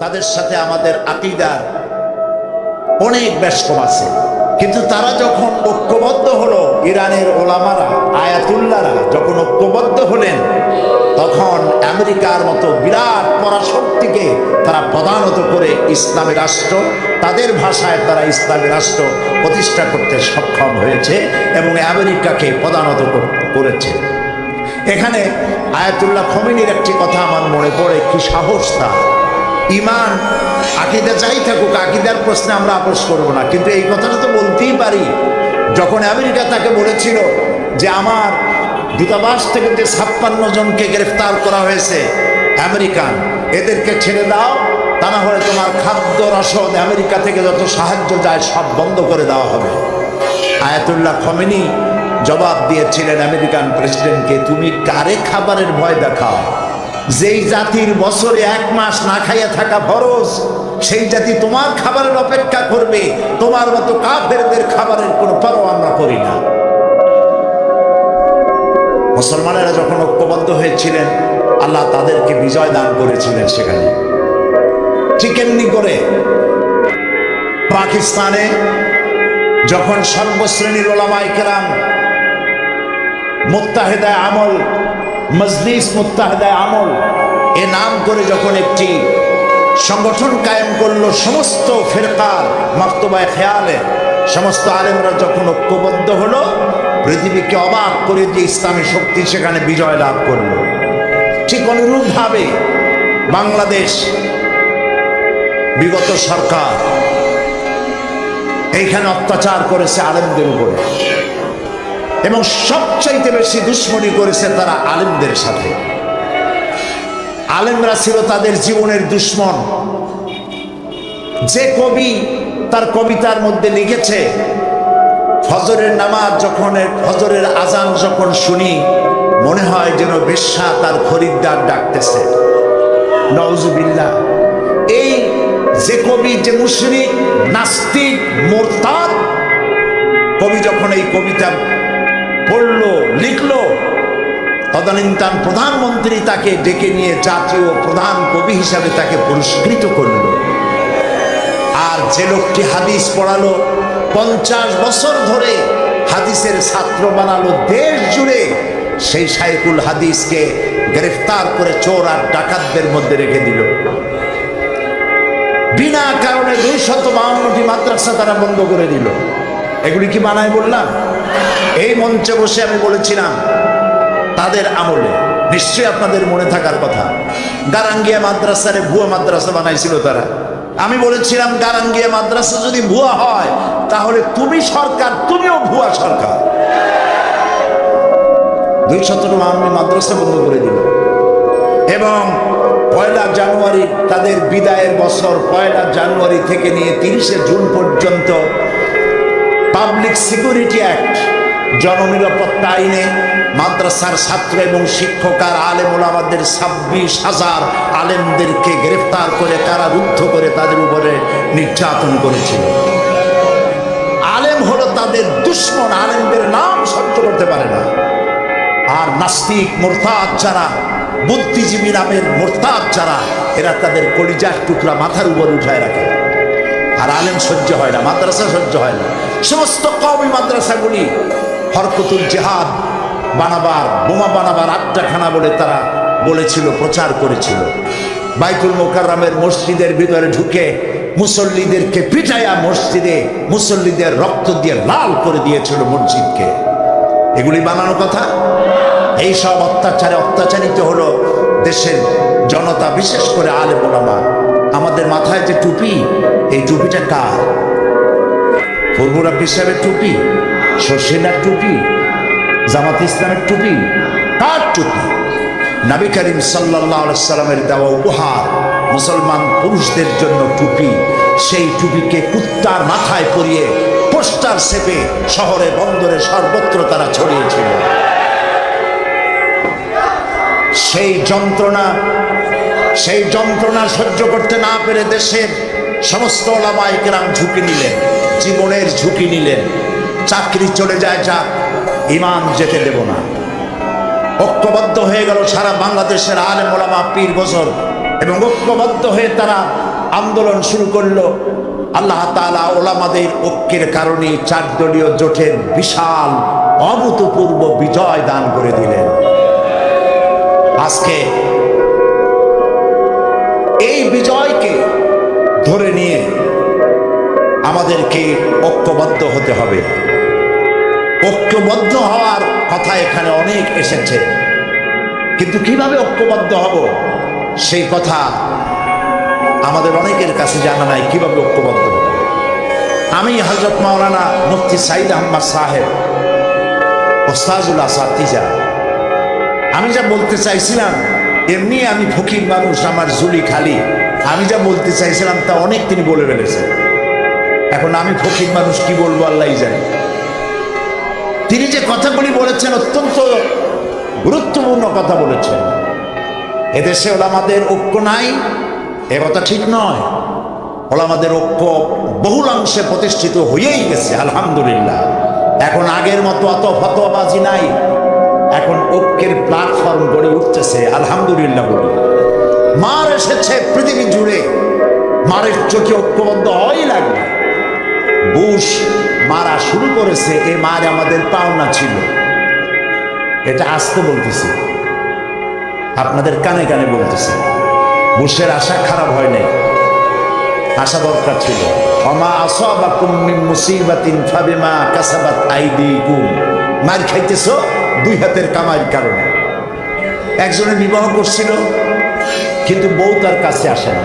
তাদের সাথে আমাদের আকীদার অনেক ব্যস্তম আছে, কিন্তু তারা যখন ঐক্যবদ্ধ হলো, ইরানের ওলামারা আয়াতুল্লাহরা যখন ঐক্যবদ্ধ হলেন, তখন আমেরিকার মতো বিরাট পরাশক্তিকে তারা প্রধানত করে ইসলামী রাষ্ট্র, তাদের ভাষায় তারা ইসলামী রাষ্ট্র প্রতিষ্ঠা করতে সক্ষম হয়েছে এবং আমেরিকাকে প্রধানত করেছে। এখানে আয়াতুল্লাহ খোমেনির একটি কথা আমার মনে পড়ে, কি সাহস তার! ইমান আকীদা যাই থাকুক, আকীদার প্রশ্নে আমরা আপোষ করব না, কিন্তু এই কথাটা তো বলতেই পারি। যখন আমেরিকা তাকে বলেছিল যে আমার দূতাবাস থেকে যে 56 জনকে গ্রেফতার করা হয়েছে আমেরিকান, এদেরকে ছেড়ে দাও, তা না হলে তোমার খাদ্য রসদ আমেরিকা থেকে যত সাহায্য যায় সব বন্ধ করে দেওয়া হবে। আয়াতুল্লাহ খোমেনি জবাব দিয়েছিলেন আমেরিকান প্রেসিডেন্টকে, তুমি কারে খাবারের ভয় দেখাও? যেই জাতির বছরে 1 মাস না খাইয়া থাকা ফরজ, সেই জাতি তোমার খাবারের অপেক্ষা করবে। তোমার মতো কাফেরদের খাবারের কোনো পরোয়া আমরা করি না। মুসলমানেরা যখন ঐক্যবদ্ধ হয়েছিলেন, আল্লাহ তাদেরকে বিজয় দান করেছিলেন। সেখানে ঠিক এমনি করে পাকিস্তানে যখন সর্বশ্রেণীর ওলামায়ে কেরাম মুত্তাহিদায়ে আমল, মজলিস মুত্তাহিদায়ে আমল এ নাম করে যখন একটি সংগঠন কায়েম করলো, সমস্ত ফিরকার মাকতুবায়ে খেয়ালে সমস্ত আলেমরা যখন ঐক্যবদ্ধ হলো, পৃথিবীকে অবাক করে দিয়ে ইসলামী শক্তি সেখানে বিজয় লাভ করলো। ঠিক অনুরূপভাবে বাংলাদেশ বিগত সরকার এইখানে অত্যাচার করেছে আলেমদের উপরে, এবং সবচাইতে বেশি দুশ্মনী করেছে তারা আলেমদের সাথে। আলেমরা ছিল তাদের জীবনের দুশ্মন। যে কবি তার কবিতার মধ্যে লিখেছে, ফজরের নামাজ যখন, ফজরের আজান যখন শুনি, মনে হয় যেন বেশ্যা তার খরিদ্দার ডাকতেছে। নাউজুবিল্লাহ। এই যে কবি, যে মুশরিক, নাস্তিক, মুরতাদ কবি যখন এই কবিতা পড়লো, লিখলো, তদানীন্তন প্রধানমন্ত্রী তাকে ডেকে নিয়ে জাতীয় প্রধান কবি হিসাবে তাকে পুরস্কৃত করলো। আর যে লোকটি হাদিস পড়ালো, 50 বছর ধরে হাদিসের ছাত্র বানালো দেশ জুড়ে, সেই শাইখুল হাদিসকে গ্রেফতার করে চোর আর ডাকাতদের মধ্যে রেখে দিল। বিনা কারণে 252টি মাদ্রাসা তারা বন্ধ করে দিল। এগুলি কি বানায় বললাম? এই মঞ্চে বসে আমি বলেছিলাম তাদের আমলে, নিশ্চয়ই আপনাদের মনে থাকার কথা, গারাঙ্গিয়া মাদ্রাসারে ভুয়া মাদ্রাসা বানাইছিল তারা। আমি বলেছিলাম গারাঙ্গিয়া মাদ্রাসা যদি ভুয়া হয়, তাহলে তুমি সরকার, তুমিও ভুয়া সরকার। 252 মাদ্রাসা বন্ধ করে দিল। এবং 1 জানুয়ারি তাদের বিদায়ের বছর, 1 জানুয়ারি থেকে নিয়ে 30 জুন পর্যন্ত পাবলিক সিকিউরিটি অ্যাক্ট, জননিরাপত্তা আইনে মাদ্রাসার ছাত্র এবং শিক্ষক আর আলেম ওলামাদের 26,000 আলেমদেরকে গ্রেফতার করে কারারুদ্ধ করে তাদের উপরে নির্যাতন করেছিল। আলেম হলো তাদের দুশ্মন, আলেমদের নাম সহ্য করতে পারে না। আর নাস্তিক, মুরতাদ যারা, বুদ্ধিজীবী নামের মুরতাদ যারা, এরা তাদের কলিজার টুকরা মাথার উপর উঠায় রাখে। আর আলেম সহ্য হয় না, মাদ্রাসা সহ্য হয় না। সমস্ত কওমি মাদ্রাসাগুলি হরকতুল জিহাদ বানাবার, বোমা বানাবার আড্ডাখানা বলে তারা বলেছিল, প্রচার করেছিল। বাইতুল মুকাররমের মসজিদের ভিতরে ঢুকে মুসল্লিদেরকে পিটাইয়া মসজিদে মুসল্লিদের রক্ত দিয়ে লাল করে দিয়েছিল মসজিদকে। এগুলি বানানো কথা। এই সব অত্যাচারে অত্যাচারিত হলো দেশের জনতা, বিশেষ করে আলেম ওলামা। আমাদের মাথায় যে টুপি, এই টুপিটা কার? ফুরফুরা সাহেবের টুপি, শর্ষিনার টুপি, জামাত ইসলামের টুপি? কার টুপি? নবী করিম সাল্লাল্লাহু আলাইহি সাল্লামের দেওয়া উপহার মুসলমান পুরুষদের জন্য টুপি। সেই টুপিকে কুত্তার মাথায় পরিয়ে পোস্টার ছেপে শহরে বন্দরে সর্বত্র তারা ছড়িয়েছিল। সেই যন্ত্রণা সহ্য করতে না পেরে দেশের সমস্ত ওলামায়ে কেরাম ঝুঁকি নিলেন, জীবনের ঝুঁকি নিলেন। চাকরি চলে যায়, যাক, ইমান যেতে দেব না। ঐক্যবদ্ধ হয়ে গেল সারা বাংলাদেশের আলেম ওলামা, পীর বুজুর্গ এবং ঐক্যবদ্ধ হয়ে তারা আন্দোলন শুরু করলো। আল্লাহ তাআলা ওলামাদের ঐক্যের কারণে 4 দলীয় জোটের বিশাল অভূতপূর্ব বিজয় দান করে দিলেন। আজকে এই বিজয়কে ধরে নিয়ে আমাদেরকে ঐক্যবদ্ধ হতে হবে। ঐক্যবদ্ধ হওয়ার কথা এখানে অনেক এসেছে, কিন্তু কিভাবে ঐক্যবদ্ধ হব সেই কথা আমাদের অনেকের কাছে জানা নাই। কিভাবে ঐক্যবদ্ধ হব? আমি হযরত মাওলানা মুফতি সাইদ আহমদ সাহেব ওস্তাজুল আসাতিজা, আমি যা বলতে চাইছিলাম, এমনি আমি ফকির মানুষ, আমার ঝুলি খালি, আমি যা বলতে চাইছিলাম তা অনেক তিনি বলে ফেলেছেন। এখন আমি ফকির মানুষ, কি বলবো আল্লাহই জানে। তিনি যে কথাগুলি বলেছেন অত্যন্ত গুরুত্বপূর্ণ কথা বলেছেন। এদেশে ওলামাদের ঐক্য নাই এ কথা ঠিক নয়। ওলামাদের ঐক্য বহুলাংশে প্রতিষ্ঠিত হয়েই গেছে আলহামদুলিল্লাহ। এখন আগের মতো অত ফতোয়াবাজি নাই, এখন ঐক্যের প্ল্যাটফর্ম গড়ে উঠতেছে আলহামদুলিল্লাহ বলে। মার এসেছে পৃথিবী জুড়ে, মারের চোখে ঐক্যবদ্ধ হওয়াই লাগবে। বুশ মারা শুরু করেছে, এ মার আমাদের পাওনা ছিল, এটা আজকে বলতেছি, আপনাদের কানে কানে বলতেছি। বুশের আশা খারাপ হয় নাই, আশা দরকার ছিল। ওমা আসাবাকুম মিন মুসিবাতিন ফাবিমা কাসাবাত আইদিকুম, মার খাইতেছো 2 হাতের কামাইয়ের কারণে। একজনে বিবাহ করছিল, কিন্তু বউ তার কাছে আসে না।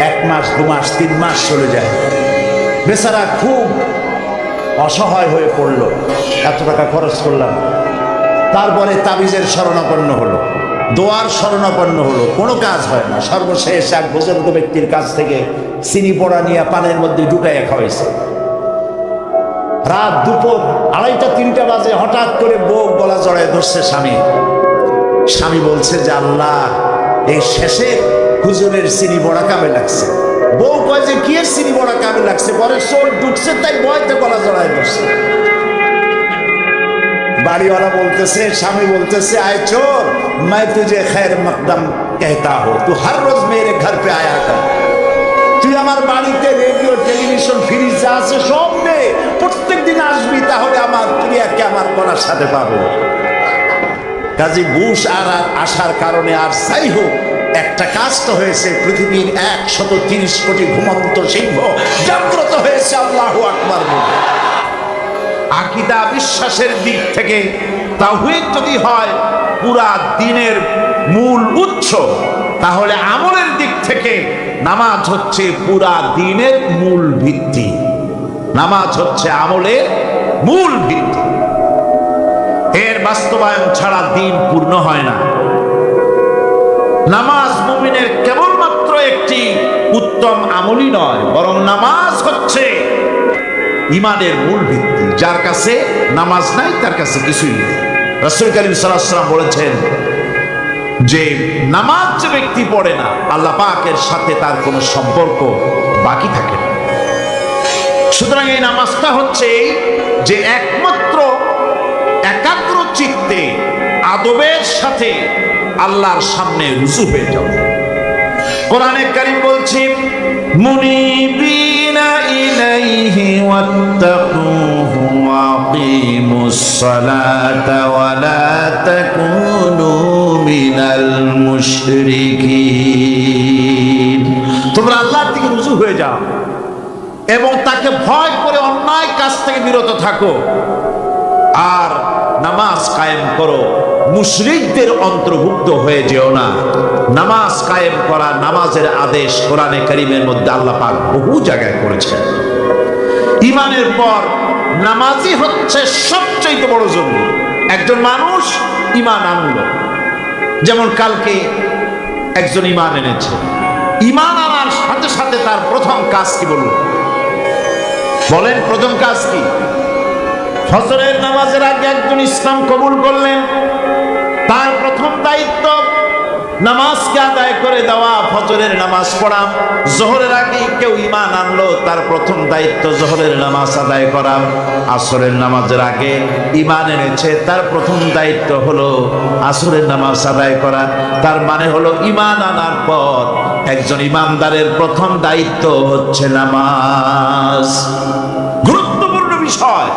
1 মাস 2 মাস 3 মাস চলে যায়, বেচারা খুব অসহায় হয়ে পড়ল। এত টাকা খরচ করলাম, তারপরে তাবিজের শরণাপন্ন হলো, দোয়ার শরণাপন্ন হলো, কোনো কাজ হয় না। সর্বশেষ এক বুজুর্গ ব্যক্তির কাছ থেকে চিনি পড়া নিয়ে পানের মধ্যে ঢুকাইয়া খাওয়াইছে। রাত দুপুর 2:30-3টা বাজে হঠাৎ করে বউ গলা জড়ায় ধরছে স্বামী। স্বামী বলছে যে আল্লাহ, এই শেষে হুজুরের চিনি বড়া কামে লাগছে। বউ কয় যে কি চিনি বড়া কামে লাগছে, পরে চোর ঢুকছে তাই ভয়তে গলা জড়ায় ধরছে। বাড়িওয়ালা বলতেছে, স্বামী বলতেছে, আয় চোর, मैं तुझे खैर मकदम कहता हूं, तू हर रोज मेरे घर पे आया कर। তুই আমার বাড়িতে রেডিও টেলিভিশন ফ্রিজ যা আছে সব নে, প্রত্যেক দিন আসবি, তাহলে আমার ক্রিয়াকে আমার করার সাথে পাবো। কাজী বুশ আর আসার কারণে আর যাই হোক একটা কাজ তো হয়েছে, পৃথিবীর 130 কোটি ঘুমন্ত সিংহ জাগ্রত হয়েছে আল্লাহু আকবার বলে। আকীদা বিশ্বাসের দিক থেকে তাওহীদ যদি হয় পুরা দ্বীনের মূল উৎস, তাহলে আমলের দিক থেকে নামাজ হচ্ছে পুরা দ্বীনের মূল ভিত্তি। নামাজ হচ্ছে আমলের মূল ভিত্তি, এর বাস্তবায়ন ছাড়া দ্বীন পূর্ণ হয় না। নামাজ মুমিনের কেবলমাত্র একটি উত্তম আমলই নয়, বরং নামাজ হচ্ছে ঈমানের মূল ভিত্তি। যার কাছে নামাজ নাই তার কাছে কিছুই নেই। রাসূল কারীম সাল্লাল্লাহু আলাইহি ওয়াসাল্লাম বলেছেন যে নামাজ যে ব্যক্তি পড়ে না, আল্লাহ পাকের সাথে তার কোনো সম্পর্ক বাকি থাকে না। সুতরাং এই নামাজটা হচ্ছে যে একমাত্র একাগ্র চিত্তে আদবের সাথে আল্লাহর সামনে রুজু হয়ে যাবে। কোরআনে কারীম বলছে, মুনিবিনা ইলাইহি ওয়াত্তাকুহু ওয়া আকিমুস সালাতা ওয়া লা তাকুনু মিনাল মুশরিকিন। তোমরা আল্লাহর দিকে রুজু হয়ে যাও এবং তাকে ভয় করে অন্যায় কাজ থেকে বিরত থাকো, আর নামাজ কায়েম করো, মুশরিকদের অন্তর্ভুক্ত হয়ে যেও না। নামাজ কায়েম করা, নামাজের আদেশ কোরআনে কারীমের মধ্যে আল্লাহ পাক বহু জায়গায় করেছেন। ঈমানের পর নামাজই হচ্ছে সবচেয়ে বড় জরুরি। একজন মানুষ ঈমান আনলো, যেমন কালকে একজন ঈমান এনেছে, ঈমান আনার সাথে সাথে তার প্রথম কাজ কি বলুন? বলেন প্রথম কাজ কি? ফজরের নামাজের আগে একজন ইসলাম কবুল করলেন, তার প্রথম দায়িত্ব নামাজকে আদায় করে দেওয়া, ফজরের নামাজ পড়া। জোহরের আগে কেউ ঈমান আনলো, তার প্রথম দায়িত্ব জোহরের নামাজ আদায় করা। আসরের নামাজের আগে ঈমান এনেছে, তার প্রথম দায়িত্ব হলো আসরের নামাজ আদায় করা। তার মানে হলো ঈমান আনার পর একজন ঈমানদারের প্রথম দায়িত্ব হচ্ছে নামাজ। গুরুত্বপূর্ণ বিষয়,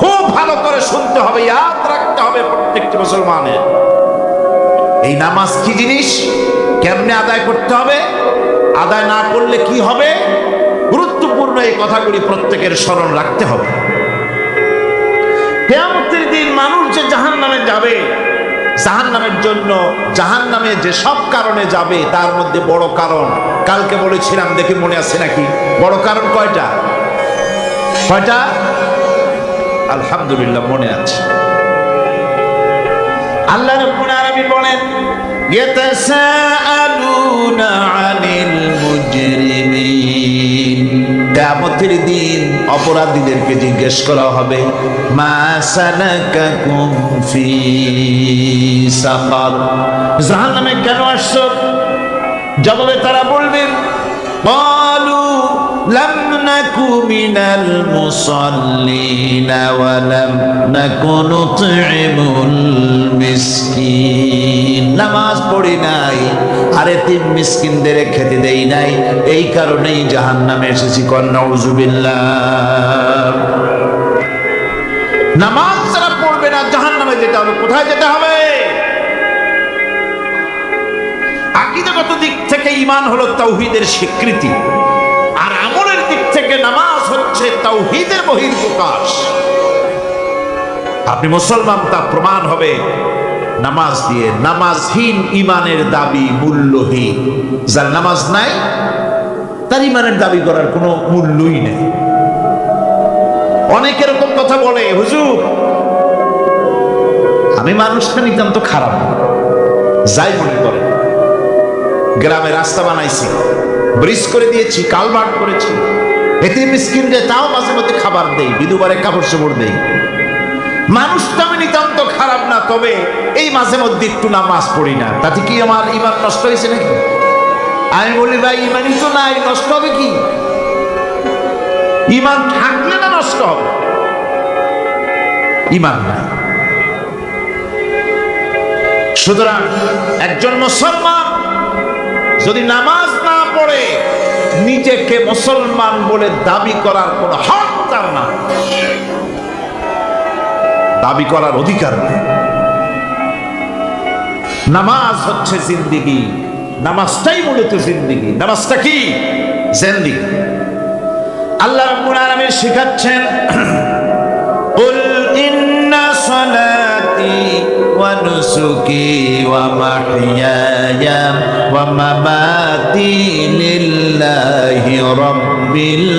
খুব ভালো করে শুনতে হবে, ইয়াদ রাখতে হবে প্রত্যেকটি মুসলমানের। এই নামাজ কি জিনিস, কেমনে আদায় করতে হবে, আদায় না করলে কি হবে, গুরুত্বপূর্ণ এই কথাগুলি প্রত্যেকের স্মরণ রাখতে হবে। কিয়ামতের দিন মানুষ যে জাহান্নামে যাবে, জাহান্নামের জন্য, জাহান্নামে যে সব কারণে যাবে তার মধ্যে বড় কারণ কালকে বলেছিলাম, দেখি মনে আছে নাকি? বড় কারণ কয়টা? কয়টা? আলহামদুলিল্লাহ মনে আছে। আল্লাহ রাব্বুল আলামিন বলেন, ইয়াতাসাআলুনা আনিল মুজরিমিন, কিয়ামতের দিন অপরাধীদেরকে জিজ্ঞেস করা হবে, মা সালাকাকুম ফি সাকার, জাহান্নামে কেন আসছো? জবাবে তারা বলবেন, ক্বালু লাম নাকু মিনাল মুসাল্লিনা ওয়া লাম নাকু নুতঈমুল মিসকিন, নামাজ পড়ি নাই আর এতিম মিসকিনদের খেতে দেই নাই, এই কারণেই জাহান্নামে এসেছি। নাউযুবিল্লাহ। নামাজ যারা পড়বে না জাহান্নামে যেতে হবে। কোথায় যেতে হবে? আকীদাগত দিক থেকে ঈমান হলো তাওহীদের স্বীকৃতি, আর আমলের দিক থেকে নামাজ হচ্ছে তাওহীদের বহিঃপ্রকাশ। আপনি মুসলমান তা প্রমাণ হবে নামাজ দিয়ে। নামাজহীন ঈমানের দাবি মূল্যহীন। যার নামাজ নাই তার ঈমানের দাবি করার কোনো মূল্যই নেই। অনেক এরকম কথা বলে, হুজুর আমি মানুষটা নিতান্ত খারাপ, যাই মনে করে, গ্রামে রাস্তা বানাইছি, ব্রিজ করে দিয়েছি, কালভার্ট করেছি, এতিম মিসকিনদের তাও মাঝে মধ্যে খাবার দেই, বিধবারে কাপড় চোপড় দেই, মানুষটা আমি নিতান্ত খারাপ না, তবে এই মাঝে মধ্যে একটু নামাজ পড়ি না, তাতে কি আমার ঈমান নষ্ট হয়েছে নাকি? আমি বলি, ভাই ঈমানই তো নাই, নষ্ট হবে কি? ঈমান থাকলে না নষ্ট হবে? ঈমান নাই। সুতরাং একজন মুসলমান যদি নামাজ না পড়ে, নিজেকে মুসলমান বলে দাবি করার কোন হক তার না, দাবি করার অধিকার নেই। নামাজ হচ্ছে জিন্দেগি, নামাজটাই মূলত জিন্দেগি। নামাজটা কি? জিন্দেগি। আল্লাহ রাব্বুল আলামিন শেখাচ্ছেন, কুল ইন্না সালাতি ওয়া নুসুকি ওয়া মাহইয়ায়া ওয়া মামাতি লিল্লাহি রাব্বিল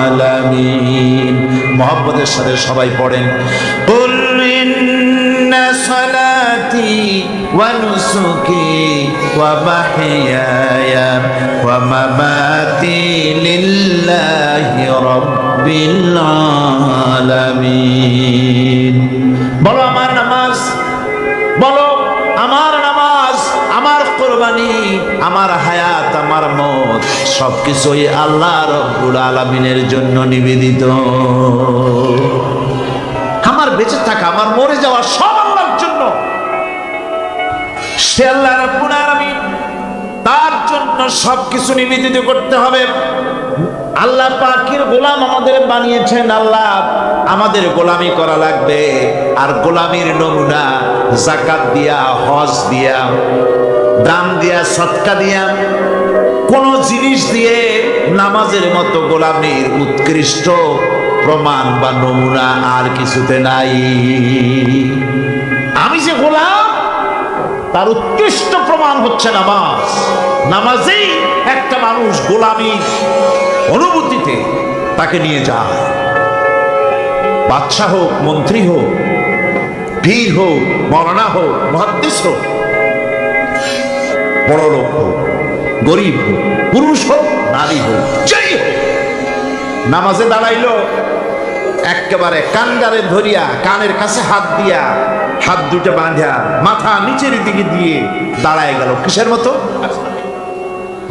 আলামিন। মুহাব্বতের সাথে সবাই পড়েন, কুল ইন্না সালাতি ওয়া নুসুকি ওয়া মাহইয়ায়া ওয়া মামাতি লিল্লাহি রাব্বিল আলামিন। বলো আমার নামাজ, বলো আমার নামাজ, আমার কুরবানি, আমার হায়াত, আমার মত সবকিছুই আল্লাহ রাব্বুল আলামিনের জন্য নিবেদিত। আমার বেঁচে থাকা, আমার মরে যাওয়া সব আল্লাহর জন্য। সে আল্লাহ রাব্বুল আলামিন, তার জন্য সবকিছু নিবেদিত করতে হবে। আল্লাহ পাকের গোলাম আমাদের বানিয়েছেন, আল্লাহ আমাদের গোলামি করা লাগবে। আর গোলামির নমুনা যাকাত দিয়া, হজ দিয়া, দান দিয়া, সদকা দিয়া, কোন জিনিস দিয়ে নামাজের মতো গোলামির উৎকৃষ্ট প্রমাণ বা নমুনা আর কিছুতে নাই। আমি যে গোলাম তার উৎকৃষ্ট প্রমাণ হচ্ছে নামাজ। নামাজেই একটা মানুষ গোলামি অনুভূতিতে তাকে নিয়ে যায়। বাদশাহ হোক, মন্ত্রী হোক, পীর হোক, মওলানা হোক, মুহাদ্দিস হোক, বড় লোক হোক, গরিব হোক, পুরুষ হোক, নারী হোক, যেই হোক, নামাজে দাঁড়াইলো একেবারে কান্ডারে ধরিয়া কানের কাছে হাত দিয়া হাত দুটো বাঁধা মাথা নিচের দিকে দিয়ে দাঁড়ায় গেল। কিসের মতো?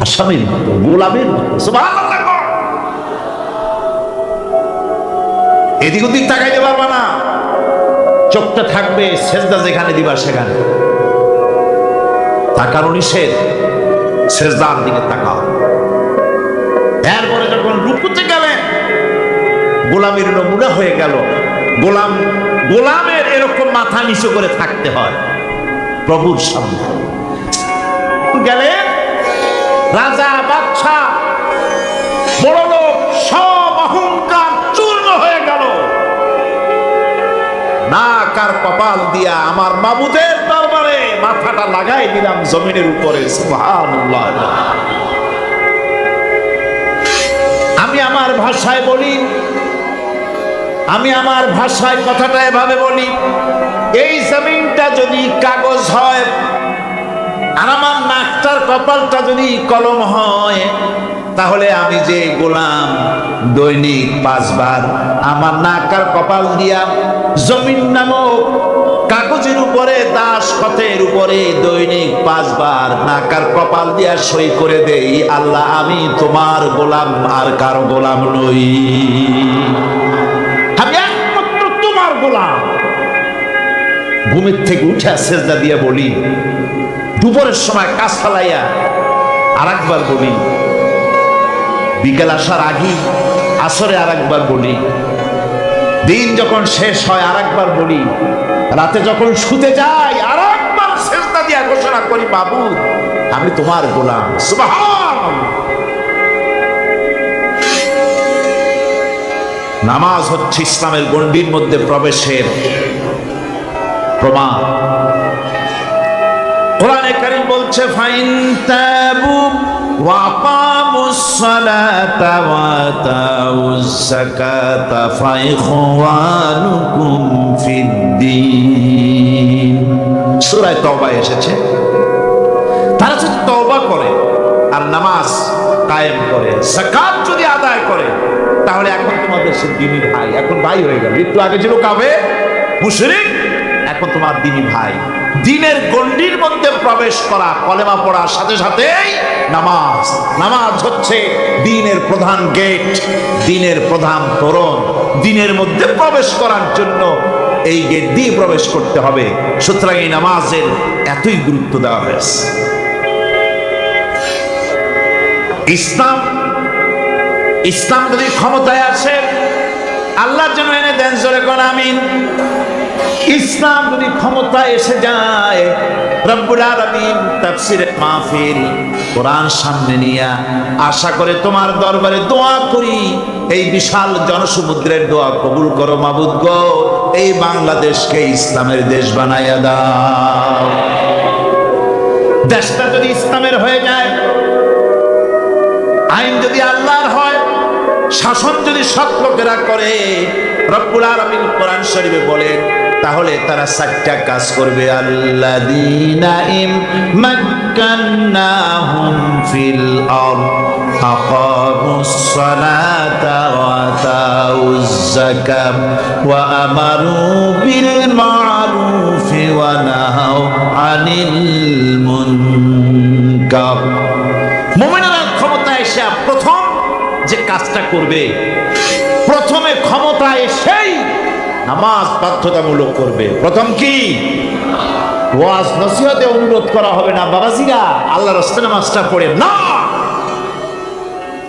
আসামির মতো, গোলামের মতো। সুবহানাল্লাহ। এদিক ওদিক তাকাইতে পারবা না, চোখটা থাকবে সেজদা যেখানে দিবা সেখানে। তাকানো নিষেধ, সেজদার দিকে তাকাও। এরপরে যখন রুকুতে গেলেন, গোলামের নমুনা হয়ে গেল। গোলামের এরকম মাথা নিচু করে থাকতে হয় প্রভুর সামনে। গেলেন রাজা, বাদশা, বড় লোক, সব অহংকার চূর্ণ হয়ে গেল। নাক আর কপাল দিয়া আমার মাবুদের দরবারে মাথাটা লাগাই দিলাম জমিনের উপরে। সুবহানাল্লাহ। আমি আমার ভাষায় বলি, আমি আমার ভাষায় কথাটা এভাবে বলি, এই জমিনটা যদি কাগজ হয় আর আমার নাকটার কপালটা যদি কলম হয়, তাহলে আমি যে গোলাম দৈনিক 5 বার আমার নাক আর কপাল দিয়া জমিন নামক কাগজের উপরে, দাস খতের উপরে দৈনিক 5 বার নাক আর কপাল দিয়া সই করে দেই, আল্লাহ আমি তোমার গোলাম, আর কারো গোলাম নই, আমি একমাত্র তোমার গোলাম। ঘুমের থেকে উঠে সেজদা দিয়া বলি, দুপুরের সময় কাজ ফালাইয়া আর একবার বলি, বিকেল আসার আগে আসরে আর একবার বলি, দিন যখন শেষ হয় আর একবার বলি, রাতে যখন শুতে যাই আর একবার সেজদা দিয়া ঘোষণা করি, বাবু আমি তোমার গোলাম। সুবহানাল্লাহ। নামাজ হচ্ছে ইসলামের গণ্ডির মধ্যে প্রবেশের প্রমাণ। কোরআনে কারীম বলছে, ফাইন তাবু ওয়া আকামুস সালাতা ওয়া আতাউজ যাকাতা ফাইখওয়ানুকুম ফিদ্দীন। সূরা তওবা এসেছে, তারা যদি তওবা করে আর নামাজ কায়েম করে, যাকাত যদি আদায় করে, তাহলে এখন তোমাদের সে দ্বীনি ভাই, এখন ভাই হয়ে গেল। একটু আগে ছিল কাফের মুশরিক, এখন তোমার দ্বীনি ভাই। দ্বীনের গণ্ডির মধ্যে প্রবেশ করা, কলেমা পড়ার সাথে সাথেই নামাজ। নামাজ হচ্ছে দ্বীনের প্রধান গেট, দ্বীনের প্রধান তোরণ। দ্বীনের মধ্যে প্রবেশ করার জন্য এই গেট দিয়ে প্রবেশ করতে হবে। সুতরাং এই নামাজের এতই গুরুত্ব দেওয়া হয়েছে। ইসলাম যদি ক্ষমতায় আসে, আল্লাহর জন্য এনে দেন, জোরে কোন আমিন। ইসলাম যদি ক্ষমতায় এসে যায়, রব্বুল আলামিন তাফসীরে মাহফিল কোরআন সামনে নিয়ে আশা করে তোমার দরবারে দোয়া করি, এই বিশাল জনসমুদ্রের দোয়া কবুল করো মাবুদ গো, এই বাংলাদেশকে ইসলামের দেশ বানাইয়া দাও। দেশটা যদি ইসলামের হয়ে যায়, আইন যদি আল্লাহর হয়, শাসন যদি সৎ লোকেরা করে, রব্বুল আলামিন কোরআন শরীফে বলেন, তাহলে তারা 4টা কাজ করবে। আল্লাযীনা মাক্কান্নাহুম ফিল আরদ আকামুস সালাতা ওয়া আতাউজ যাকাত ওয়া আমারু বিল মা'রুফি ওয়া নাহাউ আনিল মুনকার। মুমিনরা ক্ষমতা এসে প্রথম যে কাজটা করবে, প্রথমে ক্ষমতা এসেই নামাজ বাধ্যতামূলক করবে। প্রথম কি? ওয়াজ নসিহতে অনুরোধ করা হবে না, বাবাজিরা আল্লাহর রাস্তায় নামাজটা পড়ে না।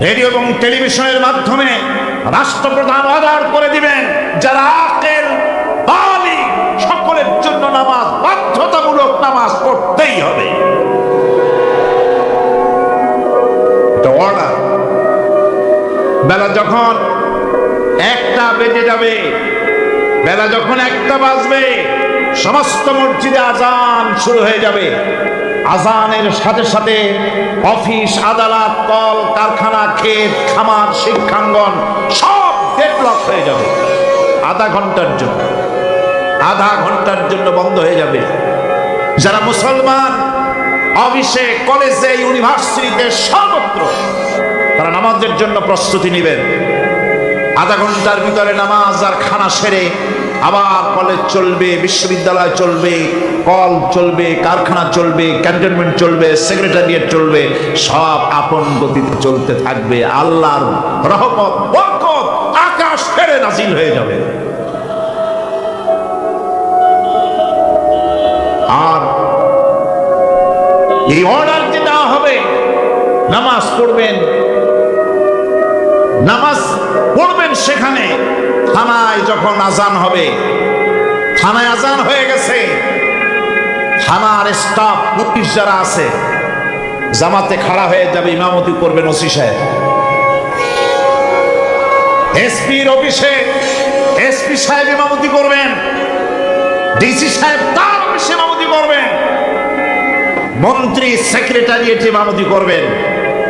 রেডিও এবং টেলিভিশনের মাধ্যমে রাষ্ট্রপ্রধান অর্ডার করে দিবেন, যারা আকেল বালিগ সকলের জন্য নামাজ বাধ্যতামূলক, নামাজ পড়তেই হবে। এটা অর্ডার। বেলা যখন 1টা বেজে যাবে, বেলা যখন 1টা বাজবে, সমস্ত মসজিদে আজান শুরু হয়ে যাবে। আজানের সাথে সাথে অফিস, আদালত, কল কারখানা, ক্ষেত খামার, শিক্ষাঙ্গন সব ডেডলক হয়ে যাবে। আধা ঘন্টার জন্য বন্ধ হয়ে যাবে। যারা মুসলমান অফিসে, কলেজে, ইউনিভার্সিটিতে, সর্বত্র তারা নামাজের জন্য প্রস্তুতি নেবেন। আধা ঘন্টার ভিতরে নামাজ আর খানা সেরে আবার কলেজ চলবে, বিশ্ববিদ্যালয় চলবে, কল চলবে, কারখানা চলবে, ক্যান্টনমেন্ট চলবে, সেক্রেটারিয়েট চলবে, সব আপন গতিতে চলতে থাকবে। আল্লাহর রহমত বরকত আকাশ ফেরে নাজিল হয়ে যাবে। আর এই অর্ডার যে দেওয়া হবে, নামাজ পড়বেন, নামাজ পড়বেন সেখানে। থানায় যখন আজান হবে, থানায় আজান হয়ে গেছে, থানার স্টাফ পুলিশ যারা আছে জামাতে খাড়া হয়ে যাবে, ইমামতি করবেন ওসি সাহেব। এসপির অফিসে এসপি সাহেব ইমামতি করবেন, ডিসি সাহেব তার অফিসে ইমামতি করবেন, মন্ত্রী সেক্রেটারিয়েট ইমামতি করবেন,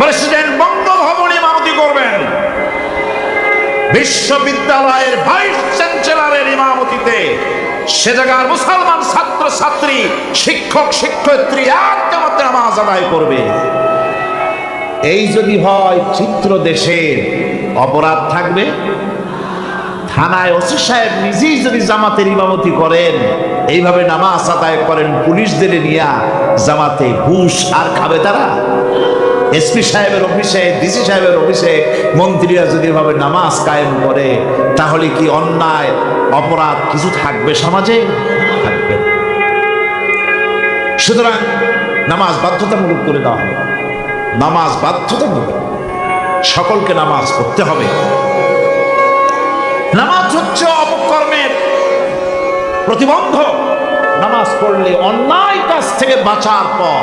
প্রেসিডেন্ট বঙ্গভবনে ইমামতি করবেন, বিশ্ববিদ্যালয়ের ভাইস চ্যান্সেলরের ইমামতিতে সে জায়গার মুসলমান ছাত্র ছাত্রী, শিক্ষক শিক্ষয়িত্রী একজমাতে নামাজ আদায় করবে। এই যদি হয় চিত্র দেশের, অপরাধ থাকবে। থানায় ওসি সাহেব নিজেই যদি জামাতের ইমামতি করেন, এইভাবে নামাজ আদায় করেন পুলিশদের নিয়ে, জামাতে ঘুষ আর খাবে তারা? এসপি সাহেবের অফিসে, ডিসি সাহেবের অফিসে মন্ত্রীরা যদি এভাবে নামাজ কায়েম করে, তাহলে কি অন্যায় অপরাধ কিছু থাকবে সমাজে? থাকবে। সুতরাং নামাজ বাধ্যতামূলক করে দেওয়া হবে। নামাজ বাধ্যতামূলক, সকলকে নামাজ পড়তে হবে। নামাজ হচ্ছে অপকর্মের প্রতিবন্ধক। নামাজ পড়লে অন্যায় কাজ থেকে বাঁচার পর,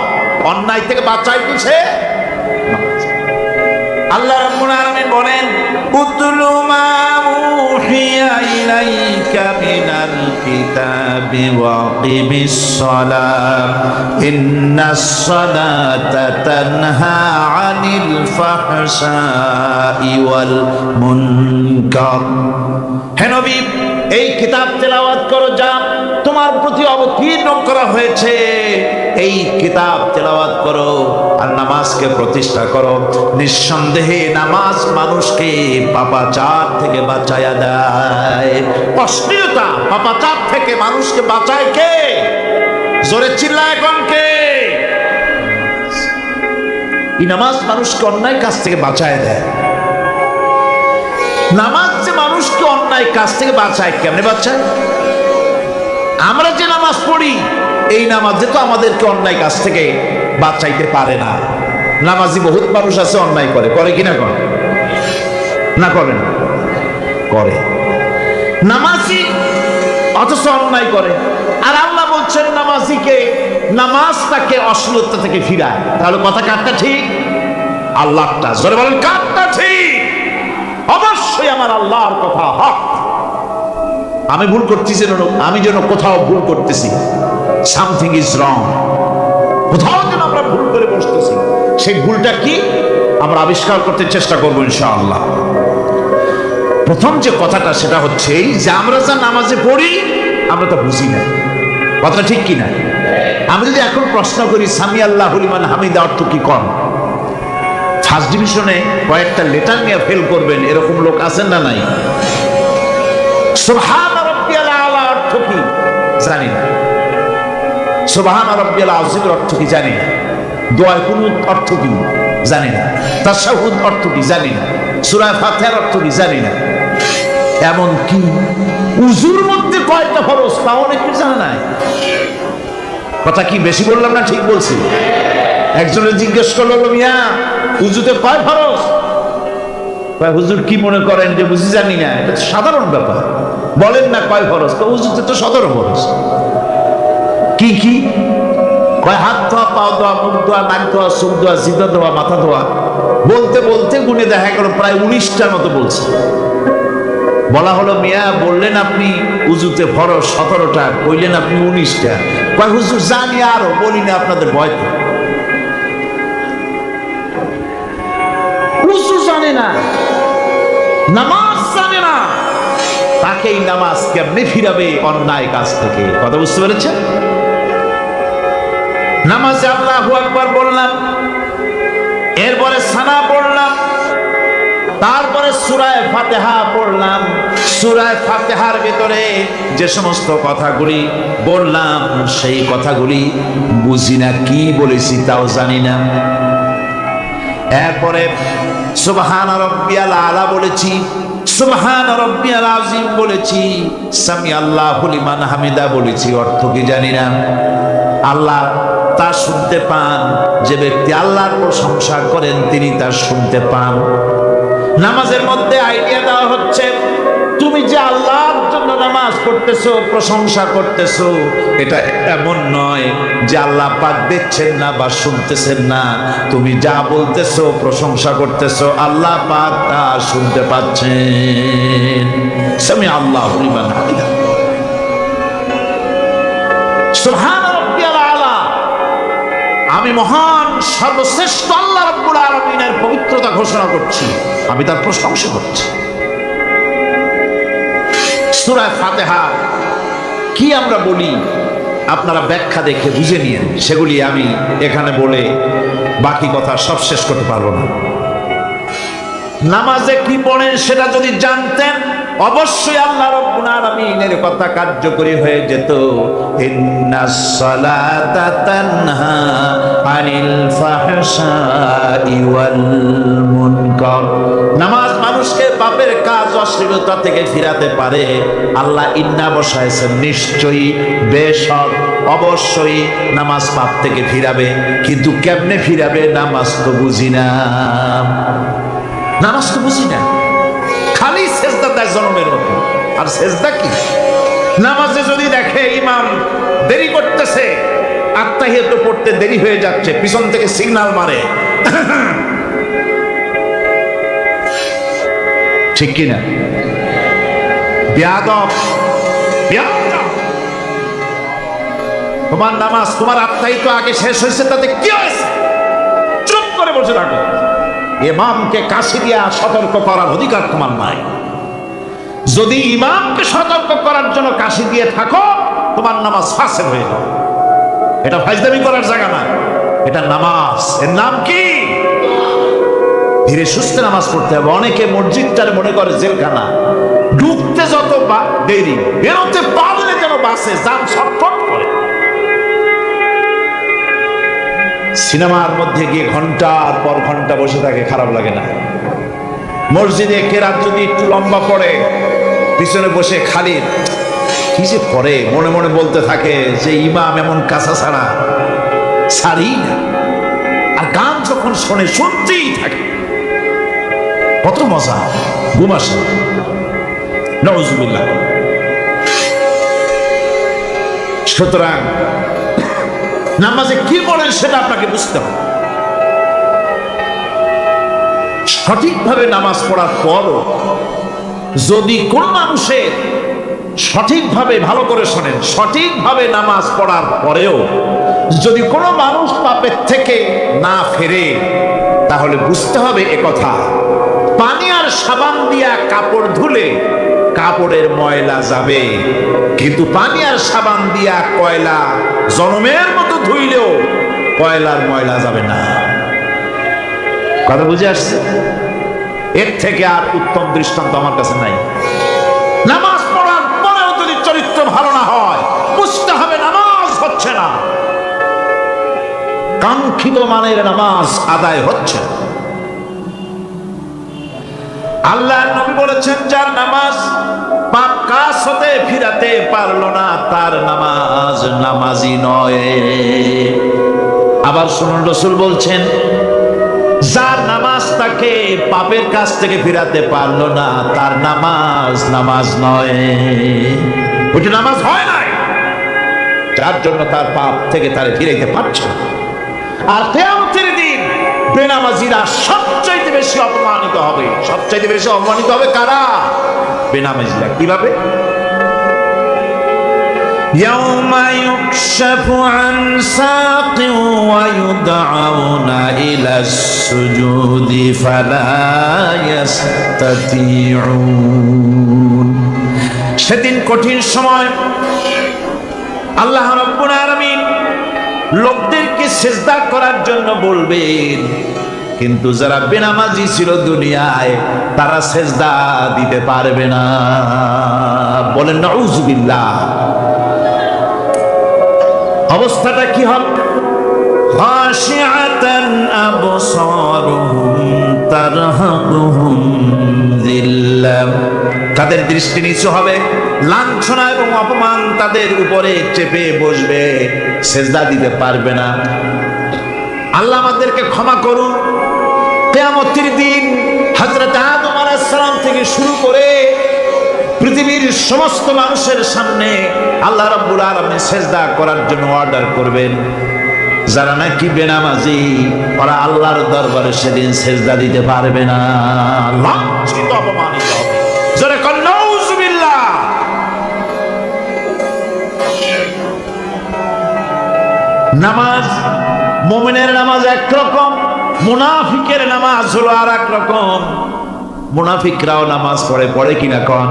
অন্যায় থেকে বাঁচাই দিচ্ছে আল্লাহ রাব্বুল আলামিন বলেন, উতলু মা উহিয়া ইলাইকা মিনাল কিতাবি ওয়া আকিমিস সালাহ ইন্নাস সালাতা তানহা আনিল ফাহশাই ওয়াল মুনকার। হে নবী, এই কিতাব তেলাওয়াত করো যা তোমার প্রতি অবতীর্ণ করা হয়েছে, এই কিতাব তেলাওয়াত করো আর নামাজকে প্রতিষ্ঠা করো। নিঃসন্দেহে নামাজ মানুষকে পাপাচার থেকে বাঁচায়া দেয়। অশ্লীলতা পাপাচার থেকে মানুষকে বাঁচায় কে? জোরে চিল্লায় এখন কে? এই নামাজ মানুষকে অন্যায় কাজ থেকে বাঁচায় দেয়। নামাজ যে মানুষকে অন্যায় কাজ থেকে বাঁচায়, কেমনে বাঁচায়? আমরা যে নামাজ পড়ি, এই নামাজে তো আমাদেরকে অন্যায় কাজ থেকে বাঁচাইতে পারে না। নামাজি বহুত মানুষ আছে অন্যায় করে, করে কিনা? করে না? করে না? করে। নামাজি অথচ অন্যায় করে। আর আল্লাহ বলছেন নামাজিকে, নামাজ তাকে অশ্লীলতা থেকে ফিরায়। তাহলে কথা কারটা ঠিক? আল্লাহটা। জোরে বলেন, কারটা ঠিক? অবশ্যই আমার আল্লাহর কথা হক। আমি ভুল করতেছি, আমি যেন কোথাও ভুল করতেছি, সামথিং ইজ রং, কোথাও যেন আমরা ভুল করে বসতেছি, সেই ভুলটা কি আমরা আবিষ্কার করতে চেষ্টা করবো ইনশাআল্লাহ। প্রথম যে কথাটা সেটা হচ্ছে যে আমরা যা নামাজে পড়ি আমরা তা বুঝি না। কথাটা ঠিক কিনা? আমি যদি এখন প্রশ্ন করি সামি আল্লাহু লিমান হামিদা অর্থ কি কম, ফার্স্ট ডিভিশনে কয়েকটা লেটার নিয়ে ফেল করবেন এরকম লোক আছেন না নাই? সুবহান রাব্বিয়াল আলা অর্থ কি জানি না, সুবহান রাব্বিয়াল আযীমের অর্থ কি জানি না, দোয়ায়ে কুনুত অর্থ কি জানি না, তাশাহুদ অর্থ কি জানি না, সূরা ফাতিহার অর্থ কি জানি না। এমন কি উযুর মধ্যে কয়টা ফরজ তাও অনেকে জানে না। কথা কি বেশি বললাম না ঠিক বলছি? একজনের জিজ্ঞেস করলো, মিয়া উযুতে কয় ফরজ? হুজুর কি মনে করেন যে বুঝি জানি না? এটা তো সাধারণ ব্যাপার, বলেন না কয় ফরজ? উযুতে তো 17 ফরজ। কি কি কয়? হাত ধোয়া, পাও ধোয়া, মুখ ধোয়া, নাক ধোয়া, চোখ ধোয়া, জিহ্বা ধোয়া, মাথা ধোয়া। বলতে বলতে গুণে দেখা গেল প্রায় 19টার মতো বলছে। বলা হলো, মিয়া বললেন আপনি উযুতে ফরজ 17টা, কইলেন আপনি 19টা। কয় হুজুর জানি, আরো বলি না আপনাদের ভয়তে। উযু জানে না, নামাজ জানে না, তাকেই নামাজ কেমনে ফিরাবে অন্যায় কাজ থেকে? কথা বুঝতে পেরেছেন? নামাজে আল্লাহু আকবার বললাম, এরপরে সানা পড়লাম, তারপরে সূরা ফাতিহা পড়লাম, সূরা ফাতিহার ভিতরে যে সমস্ত কথাগুলি বললাম সেই কথাগুলি বুঝি না, কি বলেছি তাও জানি না। এরপরে সুবহান রাব্বিয়াল আলা বলেছি, সুবহান রাব্বিয়াল আযীম বলেছি, সামি আল্লাহু লিমান হামিদা বলেছি, অর্থ কি জানি না। আল্লাহ তা শুনতে পান, যে ব্যক্তি আল্লাহর প্রশংসা করেন তিনি তা শুনতে পান। নামাজের মধ্যে আইডিয়া দেওয়া হচ্ছে, তুমি যে আল্লাহর জন্য নামাজ পড়তেছো, প্রশংসা করতেছো, এটা এমন নয় যে আল্লাহ পাক দেখছেন না বা শুনতেছেন না। তুমি যা বলতেছো, প্রশংসা করতেছো, আল্লাহ পাক তা শুনতে পাচ্ছেন। সামি আল্লাহু লিমান হামিদা, সুবহান রাব্বিয়াল আলা। আমি মহান সর্বশ্রেষ্ঠ আল্লাহ রাব্বুল আলামিনের পবিত্রতা ঘোষণা করছি, আমি তার প্রশংসা করছি। সূরা ফাতিহা কি আমরা বলি আপনারা ব্যাখ্যা দেখে বুঝে নিন, সেগুলি আমি এখানে বলে বাকি কথা সব শেষ করতে পারবো না। নামাজে কি পড়েন সেটা যদি জানতেন অবশ্যই আল্লাহ রাব্বুল আলামিনের কথা কার্যকরী হয়ে যেত। ইন্নাস সালাতা তানহা আনিল ফাহশাই ওয়াল মুনকার, নামাজ মানুষকে পাপের কাজ অশ্লীলতা থেকে ফিরাতে পারে। আল্লাহ ইন্না বসাইছেন, নিশ্চয়ই, বেশক, অবশ্যই নামাজ পাপ থেকে ফিরাবে। কিন্তু কেমনে ফিরাবে নামাজ তো বুঝি না, নামাজ তো বুঝি না, খালি সেজদা দেয় জনমের মতো। আর সেজদা কি? নামাজে যদি দেখে ইমাম দেরি করতেছে, আত্তাহিয়াত পড়তে দেরি হয়ে যাচ্ছে, পিছন থেকে সিগন্যাল মারে, ঠিক কিনা? বেয়াদব, বেয়াদব। তোমার নামাজ, তোমার আত্তাহিয়াত আগে শেষ হয়েছে, তাতে কি হয়েছে? চুপ করে বসে থাকো। ইমামকে কাশি দিয়া সতর্ক করার অধিকার তোমার নাই। যদি ইমামকে সতর্ক করার জন্য কাশি দিয়ে থাকো, তোমার নামাজ ফাসেদ হয়ে যাবে। এটা ফাজলামি করার জায়গা না, এটা নামাজ। এর নাম কি? ধীরে সুস্থে নামাজ পড়তে হবে। অনেকে মসজিদটার মনে করে জেলখানা, ঢুকতে যত দেরি, বেরোতে পারলে যেন বাসে যান ছটফট করে। সিনেমার মধ্যে গিয়ে ঘন্টার পর ঘন্টা বসে থাকে, খারাপ লাগে না? মসজিদে কেরাত যদি একটু লম্বা পড়ে, পিছনে বসে খালি কি যে পড়ে, মনে মনে বলতে থাকে যে ইমাম এমন কাঁচা ছাড়া ছাড়ি না। আর গান যখন শোনে শুনতেই থাকে, কত মজা, ঘুম আসে। নাউজুবিল্লাহ। সুতরাং নামাজে কি বলেন সেটা আপনাকে বুঝতে হবে। সঠিকভাবে নামাজ পড়ার পরও যদি কোন মানুষের সঠিকভাবে, ভালো করে শোনেন, সঠিকভাবে নামাজ পড়ার পরেও যদি কোনো মানুষ পাপের থেকে না ফেরে, তাহলে বুঝতে হবে একথা, পানি আর সাবান দিয়া কাপড় ধুলে কাপড়ের ময়লা যাবে, কিন্তু পানি আর সাবান দিয়া কয়লা জনমের মতো ধুইলেও কয়লার ময়লা যাবে না। কথা বুঝে আসছে? এর থেকে আর উত্তম দৃষ্টান্ত আমার কাছে নাই। নামাজ পড়ার পরেও যদি চরিত্র ভালো না হয়, বুঝতে হবে নামাজ হচ্ছে না, কাঙ্ক্ষিত মানের নামাজ আদায় হচ্ছে না। আল্লাহ নবী বলেছেন, যার নামাজ পাপ কাজ হতে ফিরাতে পারলো না, তার নামাজ নামাজি নয়। আবার শুনুন, রাসূল বলছেন, যার নামাজ তাকে পাপের কাছ থেকে ফিরাতে পারলো না, তার নামাজ নামাজ নয়। ওইটা নামাজ হয় নাই, যার জন্য তার পাপ থেকে তারে ফিরাইতে পারছে না। আর কিয়ামতের দিন বেনামাজিরা সবচাইতে বেশি অপমানিত হবে। সবচাইতে বেশি অপমানিত হবে কারা? বেনামাজিরা। কিভাবে? ইয়াউমা ইউকশাফু আন সাকিন ওয়া ইউদআউনা ইলাস সুজুদি ফালা ইস্তাতিউন। সেদিন কঠিন সময়, আল্লাহ রাব্বুল আলামিন লোকদেরকে সিজদা করার জন্য বলবেন, কিন্তু যারা বেনামাজি ছিল দুনিয়ায় তারা সেজদা দিতে পারবে না। বলেন নাউযুবিল্লাহ। অবস্থাটা কি হবে? খাশিআতান আবসারুহুম তারহাকুহুম যিল্লাহ, তাদের দৃষ্টি নিচু হবে, লাঞ্ছনা এবং অপমান তাদের উপরে চেপে বসবে, সেজদা দিতে পারবে না। আল্লাহ আমাদেরকে ক্ষমা করুন। কিয়ামতের দিন হযরত আদম আলাইহিস সালাম থেকে শুরু করে পৃথিবীর সমস্ত মানুষের সামনে আল্লাহ রাব্বুল আলামিন সেজদা করার জন্য অর্ডার করবেন। যারা নাকি বেনামাজি ওরা আল্লাহর দরবারে সেদিন সেজদা দিতে পারবে না, লাঞ্ছিত অপমানিত হবে। যারা কোন নাউযুবিল্লাহ। নামাজ, মুমিনের নামাজ একরকম, মুনাফিকের নামাজ হলো আর এক রকম। মুনাফিকরাও নামাজ পড়ে, পড়ে কিনা কন?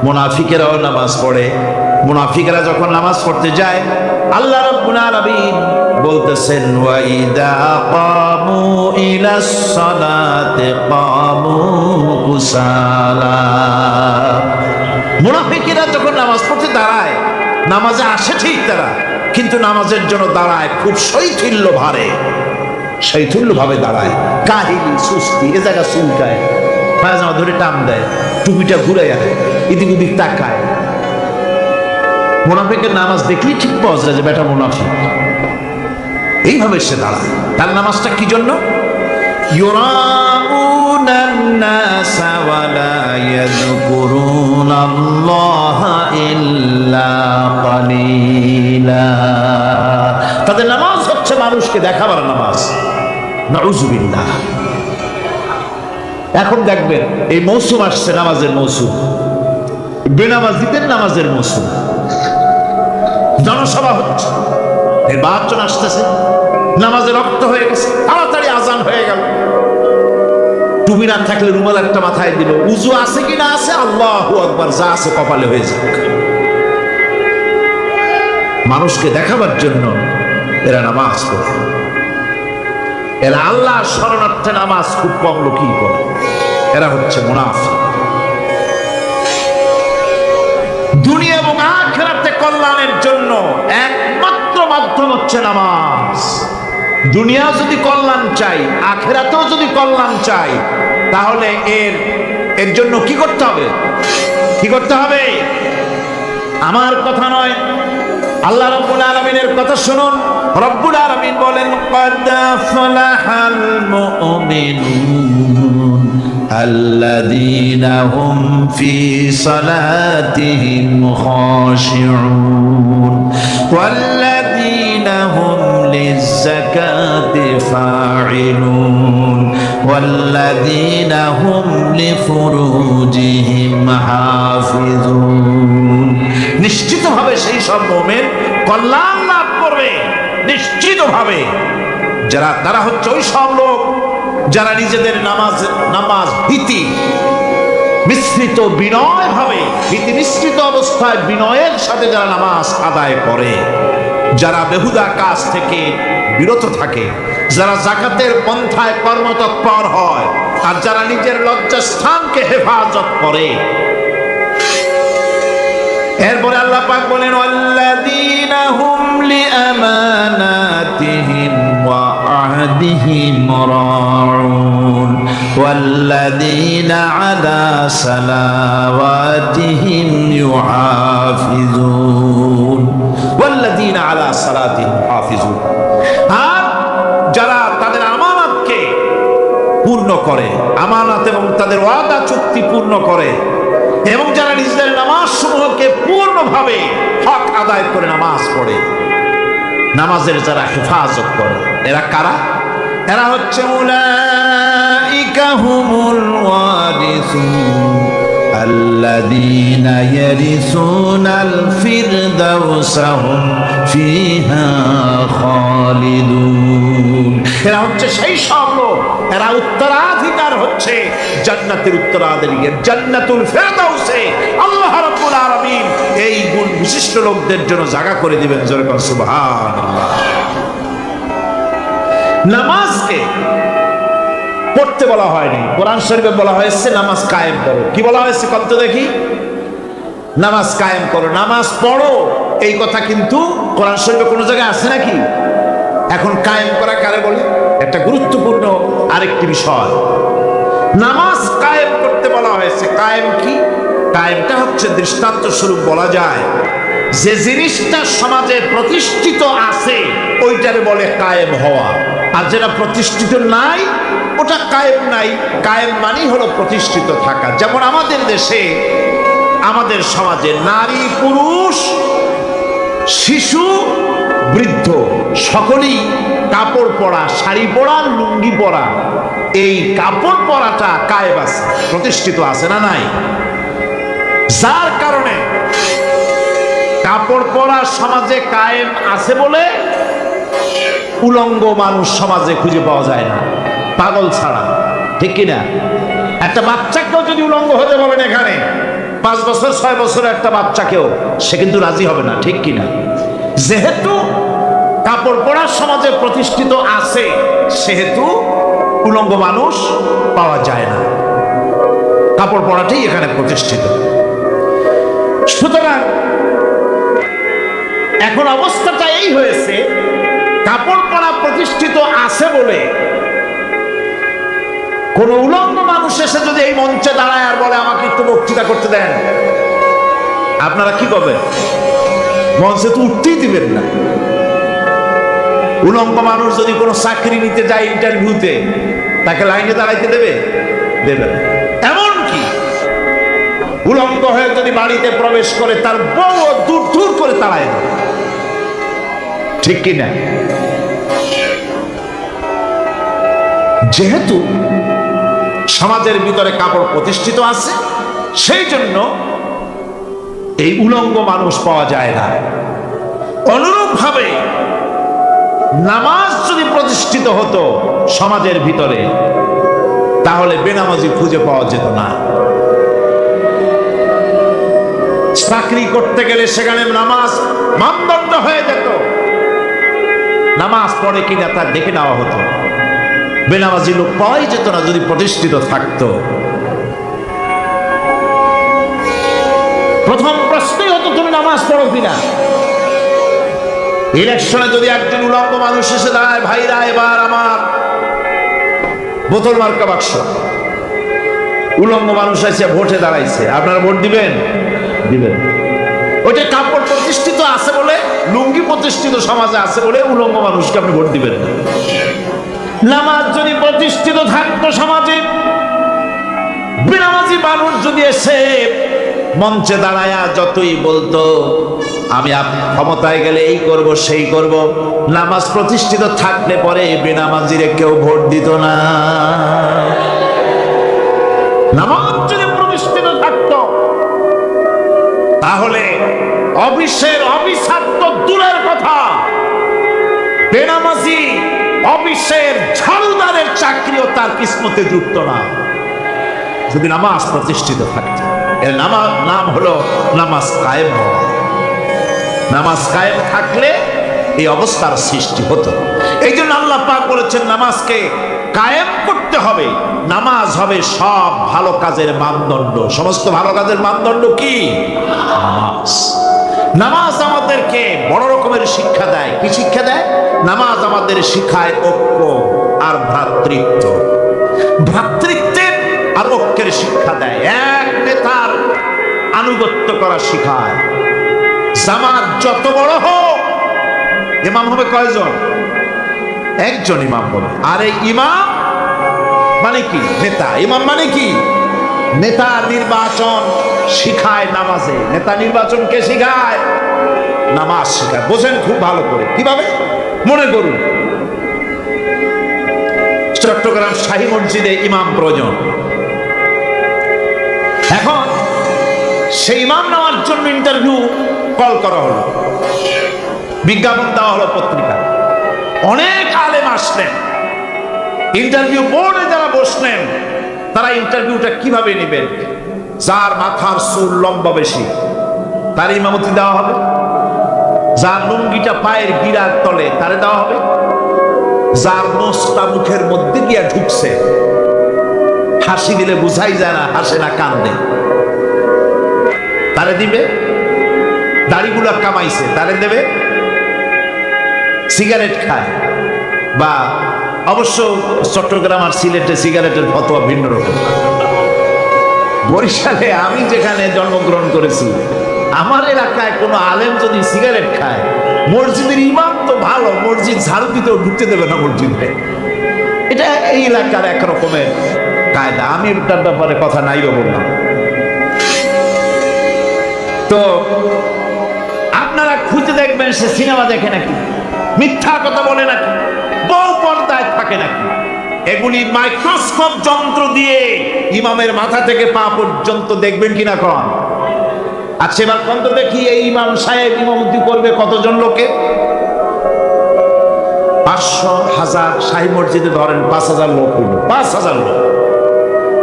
মুনাফিকেরাও নামাজ পড়ে। মুনাফিকরা যখন নামাজ পড়তে যায় আল্লাহ রাব্বুল আলামিন বলতেছেন ওয়াইদা কামু ইলাস সালাতি কামু কুসালা। মুনাফিকরা যখন নামাজ পড়তে দাঁড়ায়, নামাজে আসে ঠিক তারা, কিন্তু নামাজের জন্য দাঁড়ায় খুব শৈথিল্য ভারে, শৈথিল্য ভাবে দাঁড়ায়, কাহিলি সুস্তি, এ জায়গা চুলকায়, পায়জামা ধরে টান দেয়, টুপিটা ঘুরাইয়া দেয়, এদিক ওদিক তাকায়। মুনাফিকের নামাজ দেখলেই ঠিক পাওয়া যায় যে বেটা মুনাফিক। এইভাবে সে দাঁড়ায়। তার নামাজটা কি জন্য? ইউরাউনান নাসা ওয়া লা ইয়াযকুরুনাল্লাহা ইল্লা কালিলা। তাদের নামাজ হচ্ছে মানুষকে দেখাবার নামাজ। নাউযুবিল্লাহ। এখন দেখবেন এই মৌসুম আসছে, নামাজের মৌসুম, বেনামাজিদের নামাজের মৌসুম। জনসভা হচ্ছে, নির্বাচন আসতেছে, নামাজে রক্ত হয়ে গেছে, তাড়াতাড়ি আজান হয়ে গেল। টুপি না থাকলে রুমাল একটা মাথায় দিল, উজু আছে কি না আছে, আল্লাহু আকবার, যা আছে কপালে হয়ে যাক। মানুষকে দেখাবার জন্য এরা নামাজ পড়ে। এরা আল্লাহর শরণার্থে নামাজ খুব কম লোকই করে। এরা হচ্ছে মুনাফিক। দুনিয়া এবং আখিরাতে কল্যাণের জন্য একমাত্র মাধ্যম হচ্ছে নামাজ। দুনিয়া যদি কল্যাণ চাই, আখিরাতেও যদি কল্যাণ চাই, তাহলে এর জন্য কি করতে হবে? কি করতে হবে? আমার কথা নয়, আল্লাহ রাব্বুল আলামিনের কথা শুনুন। রব্বুল আলামিন বলেন ক্বাদ আফলাহাল মুমিনুন আল্লাযীনা হুম ফি সালাতিহিম খাশিউন ওয়াল্লাযীনা হুম লিয-যাকাতি ফাঈলুন ওয়াল্লাযীনা হুম লিফুরুজিহিম হাফিজুন। নিশ্চিতভাবে সেই সব মুমিন কল্যাণ লাভ করবে, নিশ্চিতভাবে। তারা হচ্ছে ওই সব লোক যারা নিজেদের নামাজ ভীতি মিশ্রিত বিনয় ভাবে, ভীতি মিশ্রিত অবস্থায় বিনয়ের সাথে যারা নামাজ আদায় করে, যারা বেহুদা কাজ থেকে বিরত থাকে, যারা যাকাতের পন্থায় কর্মতৎপর হয়, আর যারা নিজের লজ্জাস্থানকে হেফাজত করে। এরপরে আল্লাহ পাক বলেন ওয়াল্লাযীনা হুম লিআমানাতিহিম ওয়া আহদিহিম রাউন ওয়াল্লাযীনা আলা সালাওয়াতিহিম ইউহাফিজুন ওয়াল্লাযীনা আলা সালাতিহিম হাফিজুন। আর যারা তাদের আমানতকে পূর্ণ করে, আমানত এবং তাদের ওয়াদা চুক্তি পূর্ণ করে, এবং যারা নিজেদের নামাজ সমূহকে পূর্ণভাবে হক আদায় করে নামাজ পড়ে, নামাজের যারা হেফাজত করে, এরা কারা? এরা হচ্ছে উলাইকা হুমুল ওয়ারিসুন আল্লাযীনা ইয়ারিসুনাল ফিরদাউসা হুম ফিহা খালিদুন। এরা হচ্ছে সেই সব লোক, এরা উত্তরাধিকার হচ্ছে জান্নাতের উত্তরাধিকার, জান্নাতুল ফিরদাউসে আল্লাহ রাব্বুল আলামিন এই গুণ বিশিষ্ট লোকদের জন্য জায়গা করে দিবেন। জোরে বল সুবহানাল্লাহ। নামাজকে পড়তে বলা হয়নি, কোরআন শরীফে বলা হয়েছে নামাজ কায়েম করো। কি বলা হয়েছে কত দেখি? নামাজ কায়েম করো, নামাজ পড়ো। এই কথা কিন্তু কোরআন শরীফে কোনো জায়গায় আছে নাকি? এখন কায়েম করা কারে বলে? একটা গুরুত্বপূর্ণ আরেকটি বিষয়, নামাজ কায়েম করতে বলা হয়েছে। কায়েম কি? কায়েমটা হচ্ছে দৃষ্টান্ত স্বরূপ বলা যায় যে জিনিসটা সমাজে প্রতিষ্ঠিত আছে ওইটারে বলে কায়েম হওয়া, আর যেটা প্রতিষ্ঠিত নাই ওটা কায়েম নাই। কায়েম মানেই হলো প্রতিষ্ঠিত থাকা। যেমন আমাদের দেশে, আমাদের সমাজে নারী পুরুষ শিশু বৃদ্ধ সকলেই কাপড় পরা, শাড়ি পরা, লুঙ্গি পরা, এই কাপড় পরাটা কায়েম আছে, প্রতিষ্ঠিত আছে না নাই? যার কারণে কাপড় পরা সমাজে কায়েম আছে বলে উলঙ্গ মানুষ সমাজে খুঁজে পাওয়া যায় না, পাগল ছাড়া। ঠিক কিনা? একটা বাচ্চাকেও যদি উলঙ্গ হতে বলেন এখানে, 5 বছর 6 বছর একটা বাচ্চাকেও, সে কিন্তু রাজি হবে না। ঠিক কিনা? যেহেতু কাপড় পরা সমাজে প্রতিষ্ঠিত আছে সেহেতু উলঙ্গ মানুষ পাওয়া যায় না, কাপড় পরাটাই এখানে প্রতিষ্ঠিত। সুতরাং এখন অবস্থাটা এই হয়েছে, কাপড় পরা প্রতিষ্ঠিত আছে বলে কোন উলঙ্গ মানুষ এসে যদি এই মঞ্চে দাঁড়ায় আর বলে আমাকে একটু বক্তৃতা করতে দেন, আপনারা কি করবেন? মঞ্চে তো উঠতেই দিবেন না। উলঙ্গ মানুষ যদি কোনো চাকরি নিতে যায় ইন্টারভিউতে, তাকে লাইনে দাঁড়াইতে দেবে? দেবে না। এমনকি উলঙ্গ হয়ে যদি বাড়িতে প্রবেশ করে তার বউ দূর দূর করে তাড়ায় দেবে। ঠিক কিনা? যেহেতু সমাজের ভিতরে কাপড় প্রতিষ্ঠিত আছে সেই জন্য এই উলঙ্গ মানুষ পাওয়া যায় না। অনুরূপ ভাবে নামাজ যদি প্রতিষ্ঠিত হতো সমাজের ভিতরে, তাহলে বেনামাজি খুঁজে পাওয়া যেত না। চাকরি করতে গেলে সেখানে নামাজ মানদণ্ড হয়ে যেত, নামাজ পড়ে কিনা তা দেখে নেওয়া হতো। বেনামাজি লোক পাওয়াই যেত না যদি প্রতিষ্ঠিত থাকতো। প্রথম প্রশ্নই হতো তুমি নামাজ পড়ো কিনা। ইলেকশনে যদি একজন উলঙ্গ মানুষ এসে দাঁড়ায়, ভাইরা এবার আমার বোতল মার্কা বাক্স, উলঙ্গ মানুষ এসে ভোটে দাঁড়াইছে, আপনারা ভোট দিবেন? দিবেন। ওইটা কাপড় প্রতিষ্ঠিত আছে বলে, লুঙ্গি প্রতিষ্ঠিত সমাজে আছে বলে উলঙ্গ মানুষকে আপনি ভোট দিবেন না। নামাজ যদি প্রতিষ্ঠিত থাকতো সমাজে, বেনামাজি মানুষ যদি এসে মঞ্চে দাঁড়ায়া যতই বলতো আমি ক্ষমতায় গেলে এই করব সেই করব, নামাজ প্রতিষ্ঠিত থাকলে পরে বেনামাজিরে কেউ ভোট দিত না। নামাজ যদি প্রতিষ্ঠিত থাকতো তাহলে অফিসের অফিসার তো দূরের কথা, বেনামাজি অফিসের ঝাড়ুদারের চাকরিও তার কিসমতে যুক্ত না, যদি নামাজ প্রতিষ্ঠিত থাকতো। এর নাম হলো নামাজ কায়েম হওয়া। নামাজ কায়েম থাকলে এই অবস্থার সৃষ্টি হতো। এই জন্য আল্লাহ পাক বলেছেন নামাজকে কায়েম করতে হবে। নামাজ হবে সব ভালো কাজের মানদণ্ড। সমস্ত ভালো কাজের মানদণ্ড কি? নামাজ। নামাজ আমাদেরকে বড় রকমের শিক্ষা দেয়। কি শিক্ষা দেয়? নামাজ আমাদের শিখায় ঐক্য আর ভ্রাতৃত্ব। ভ্রাতৃত্বের আর ঐক্যের শিক্ষা দেয়। এক নেতার আনুগত্য করা শিখায়। জামাত যত বড় হোক, ইমাম হবে কয়জন? একজন ইমাম হবে। আর এই ইমাম মানে কি? নেতা। ইমাম মানে কি? নেতা নির্বাচন শিখায় নামাজে। নেতা নির্বাচন কে শিখায়? নামাজ শিখায়। বোঝেন খুব ভালো করে। কিভাবে? মনে করুন চট্টগ্রাম শাহী মসজিদে ইমাম প্রয়োজন। এখন সেই ইমাম নেওয়ার জন্য ইন্টারভিউ কল করা হলো, বিজ্ঞাপন দেওয়া হলো পত্রিকায়। অনেক আলেম আসলেন, ইন্টারভিউ বোর্ডে যারা বসলেন তারা ইন্টারভিউটা কিভাবে নেবেন? যার মাথার চুল লম্বা বেশি তার ইমামতি দেওয়া হবে, যার লুঙ্গিটা পায়ের গিরার তলে তারে দেওয়া হবে, যার নোসটা মুখের মধ্যে গিয়া ঢুকছে হাসি দিলে বুঝাই যায় না হাসে না কান্দে। তারে দিবে, দাড়িগুলা কামাইছে তারে দেবে। সিগারেট খায়, বা অবশ্য চট্টগ্রাম আর সিলেটে সিগারেটের ফতোয়া ভিন্ন রকম। বরিশালে আমি যেখানে জন্মগ্রহণ করেছি, আমার এলাকায় কোনো আলেম যদি সিগারেট খায়, মসজিদের ইমাম তো ভালো, মসজিদ ঝাড়ু দিতেও ঢুকতে দেবে না মসজিদে। এটা এই এলাকার এক রকমের কায়দা। আমি এটার ব্যাপারে কথা নাই বললাম। তো আপনারা খুঁজে দেখবেন সে সিনেমা দেখে নাকি, মিথ্যা কথা বলে নাকি, বউ পর্দায় থাকে নাকি। এগুলি মাইক্রোস্কোপ যন্ত্র দিয়ে ইমামের মাথা থেকে পা পর্যন্ত দেখবেন কিনা কন। আচ্ছা এবার কত দেখি এই ইমাম সাহেব ইমামতি করবে কতজন লোকে? 500, 1000, শাহী মসজিদে ধরেন 5000 লোক হইল, 5000 লোক,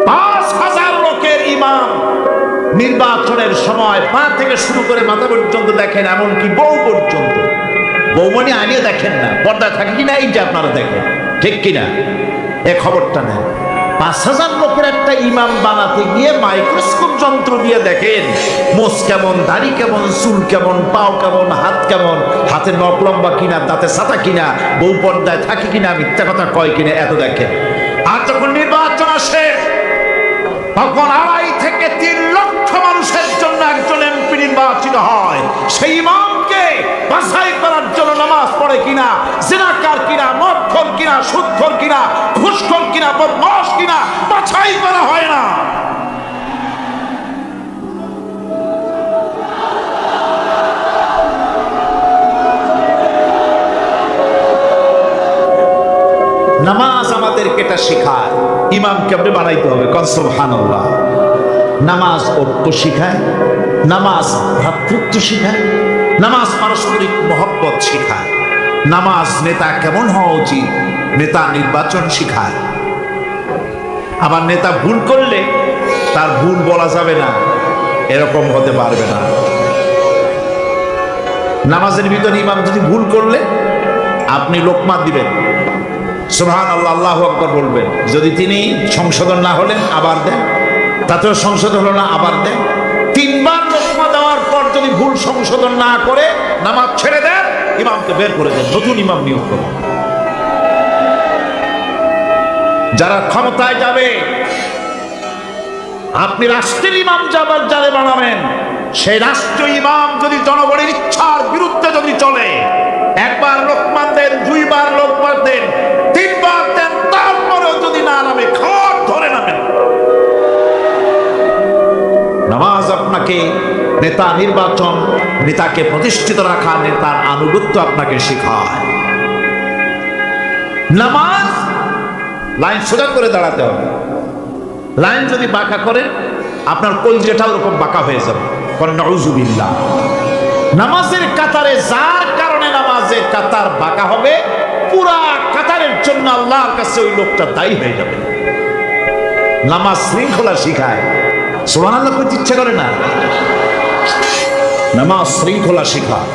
5000 লোকের ইমাম। নির্বাচনের সময় পা থেকে শুরু করে মাথা পর্যন্ত দেখেন, এমনকি বউ পর্যন্ত। বৌমনি আনিয়ে দেখেন না, পর্দায় থাকে কিনা এইটা আপনারা দেখেন, ঠিক কিনা এ খবরটা নেন। 5000 লোকের একটা ইমাম বানাতে গিয়ে মাইক্রোস্কোপ যন্ত্র দিয়ে দেখেন মোষ কেমন, দাড়ি কেমন, চুল কেমন, পাও কেমন, হাত কেমন, হাতে নখ লম্বা কিনা, দাঁতে ছাতা কিনা, বউ পর্দায় থাকে কিনা, মিথ্যা কথা কয় কিনা, এত দেখেন। আর যখন নির্বাচন আসে তখন 2.5 থেকে 3 লক্ষ মানুষের জন্য একজন এমপি নির্বাচিত হয়। সেই ইমামকে বাছাই করার জন্য নামাজ পড়ে কিনা, জিনাকার কিনা, মদখোর কিনা, সুদখোর কিনা, ঘুষখোর কিনা, বদমাশ কিনা বাছাই করা হয় না। নামাজ আমাদেরকে এটা শেখায় ইমাম কেমনে বানাইতে হবে। কন সুবহানাল্লাহ। নামাজ ঐক্য শিখায়, নামাজ ভ্রাতৃত্ব শিখায়, নামাজ পারস্পরিক মহব্বত শিখায়, নামাজ নেতা কেমন হওয়া উচিত, নেতা নির্বাচন শিখায়। আবার নেতা ভুল করলে তার ভুল বলা যাবে না, এরকম হতে পারবে না। নামাজের ভিতরে ইমাম যদি ভুল করলে আপনি লোকমা দিবেন, সুবহানাল্লাহ, আল্লাহু আকবার বলবেন। যদি তিনি সংশোধন না হলেন আবার দেন, তাতেও সংশোধন হলো না আবার দেন। 3 বার লোকমা দেওয়ার পর যদি ভুল সংশোধন না করে নামাজ ছেড়ে দেন, ইমামকে বের করে দেন, নতুন ইমাম নিয়োগ করুন। যারা ক্ষমতায় যাবে, আপনি রাষ্ট্রের ইমাম যারে বানাবেন, সেই রাষ্ট্র ইমাম যদি জনগণের ইচ্ছার বিরুদ্ধে যদি চলে, 1 বার লোকমা দেন, 2 বার লোকমা দেন, 3 বার দেন, তারপরেও যদি না নামে, খাট ধরে নামেন। নামাজ আপনাকে নেতা নির্বাচন, নেতাকে প্রতিষ্ঠিত রাখা, নেতার আনুগত্য আপনাকে শেখায়। নামাজ লাইন সোজা করে দাঁড়াতে হবে। লাইন যদি বাঁকা করে আপনার কলজেটা ওরকম বাঁকা হয়ে যাবে। নাউজুবিল্লাহ। নামাজের কাতারে যার কারণে নামাজের কাতার বাঁকা হবে, পুরা কাতারের জন্য আল্লাহর কাছে ওই লোকটা দায়ী হয়ে যাবে। নামাজ শৃঙ্খলা শিখায়। সুবহানাল্লাহ করতে ইচ্ছা করে না? নামাজ শৃঙ্খলা শিখায়।